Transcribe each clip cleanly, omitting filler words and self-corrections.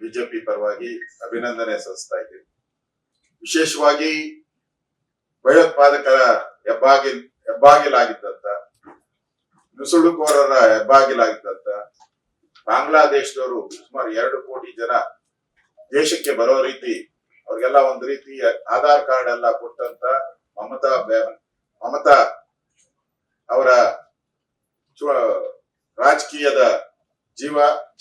BJP ಪರವಾಗಿ ಅಭಿನಂದನೆ ಸಲ್ಲಿಸ್ತಾ ಇದ್ದೀನಿ. ವಿಶೇಷವಾಗಿ ಭಯೋತ್ಪಾದಕರ ಹೆಬ್ಬಾಗಿಲಾಗಿದ್ದಂತ, ನುಸುಳುಕೋರರ ಹೆಬ್ಬಾಗಿಲಾಗಿದ್ದಂತ ಬಾಂಗ್ಲಾದೇಶದವರು ಸುಮಾರು 2 ಕೋಟಿ ಜನ ದೇಶಕ್ಕೆ ಬರೋ ರೀತಿ ಅವ್ರಿಗೆಲ್ಲ ಒಂದು ರೀತಿ ಆಧಾರ್ ಕಾರ್ಡ್ ಎಲ್ಲ ಕೊಟ್ಟಂತ ಮಮತಾ ಅವರ ರಾಜಕೀಯದ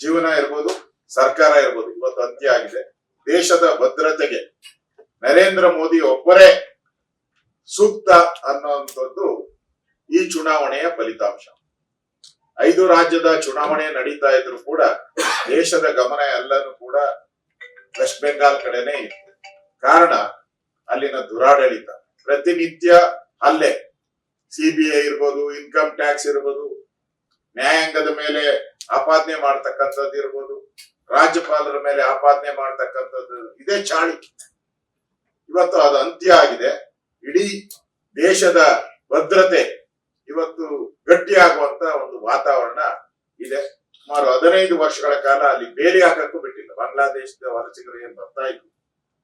ಜೀವನ ಇರ್ಬೋದು, ಸರ್ಕಾರ ಇರ್ಬೋದು, ಇವತ್ತು ಅಂತ್ಯ ಆಗಿದೆ. ದೇಶದ ಭದ್ರತೆಗೆ ನರೇಂದ್ರ ಮೋದಿ ಒಬ್ಬರೇ ಸೂಕ್ತ ಅನ್ನುವಂಥದ್ದು ಈ ಚುನಾವಣೆಯ ಫಲಿತಾಂಶ. 5 ರಾಜ್ಯದ ಚುನಾವಣೆ ನಡೀತಾ ಇದ್ರು ಕೂಡ ದೇಶದ ಗಮನ ಎಲ್ಲನೂ ಕೂಡ ವೆಸ್ಟ್ ಬೆಂಗಾಲ್ ಕಡೆನೆ ಇತ್ತು. ಕಾರಣ ಅಲ್ಲಿನ ದುರಾಡಳಿತ, ಪ್ರತಿನಿತ್ಯ ಹಲ್ಲೆ, ಸಿಬಿಐ ಇರ್ಬೋದು, ಇನ್ಕಮ್ ಟ್ಯಾಕ್ಸ್ ಇರ್ಬೋದು, ನ್ಯಾಯಾಂಗದ ಮೇಲೆ ಆಪಾದನೆ ಮಾಡ್ತಕ್ಕಂಥದ್ದು ಇರ್ಬೋದು, ರಾಜ್ಯಪಾಲರ ಮೇಲೆ ಆಪಾದನೆ ಮಾಡ್ತಕ್ಕಂಥದ್ದು, ಇದೇ ಚಾಳಿ. ಇವತ್ತು ಅದು ಅಂತ್ಯ ಆಗಿದೆ. ಇಡೀ ದೇಶದ ಭದ್ರತೆ ಇವತ್ತು ಗಟ್ಟಿಯಾಗುವಂತ ಒಂದು ವಾತಾವರಣ ಇದೆ. ಸುಮಾರು 15 ವರ್ಷಗಳ ಕಾಲ ಅಲ್ಲಿ ಬೇಲಿ ಹಾಕಕ್ಕೂ ಬಿಟ್ಟಿಲ್ಲ. ಬಾಂಗ್ಲಾದೇಶದ ವಲಸಿಗರು ಏನ್ ಬರ್ತಾ ಇದ್ರು,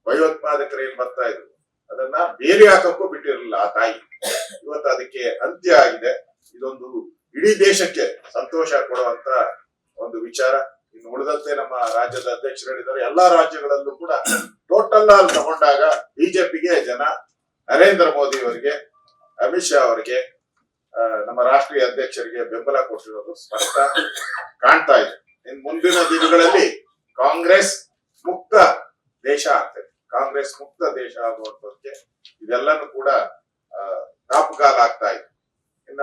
ಭಯೋತ್ಪಾದಕರು ಏನ್ ಬರ್ತಾ ಇದ್ರು, ಅದನ್ನ ಬೇಲಿ ಹಾಕಕ್ಕೂ ಬಿಟ್ಟಿರಲಿಲ್ಲ ಆ ತಾಯಿ. ಇವತ್ತು ಅದಕ್ಕೆ ಅಂತ್ಯ ಆಗಿದೆ. ಇದೊಂದು ಇಡೀ ದೇಶಕ್ಕೆ ಸಂತೋಷ ಕೊಡುವಂತ ಒಂದು ವಿಚಾರ. ಇನ್ನು ಉಳಿದಂತೆ ನಮ್ಮ ರಾಜ್ಯದ ಅಧ್ಯಕ್ಷರು ಹೇಳಿದ್ದಾರೆ, ಎಲ್ಲಾ ರಾಜ್ಯಗಳಲ್ಲೂ ಕೂಡ ಟೋಟಲ್ ಅಲ್ಲಿ ತಗೊಂಡಾಗ ಬಿಜೆಪಿಗೆ ಜನ ನರೇಂದ್ರ ಮೋದಿ ಅವರಿಗೆ, ಅಮಿತ್ ಶಾ ಅವರಿಗೆ, ನಮ್ಮ ರಾಷ್ಟ್ರೀಯ ಅಧ್ಯಕ್ಷರಿಗೆ ಬೆಂಬಲ ಕೊಟ್ಟಿರೋದು ಸ್ಪಷ್ಟ ಕಾಣ್ತಾ ಇದೆ. ಇನ್ನು ಮುಂದಿನ ದಿನಗಳಲ್ಲಿ ಕಾಂಗ್ರೆಸ್ ಮುಕ್ತ ದೇಶ ಆಗ್ತದೆ. ಕಾಂಗ್ರೆಸ್ ಮುಕ್ತ ದೇಶ ಆಗುವಂತಕ್ಕೆ ಇದೆಲ್ಲಾನು ಕೂಡ ದಾಪುಗಾಲ ಆಗ್ತಾ ಇದೆ. ಇನ್ನ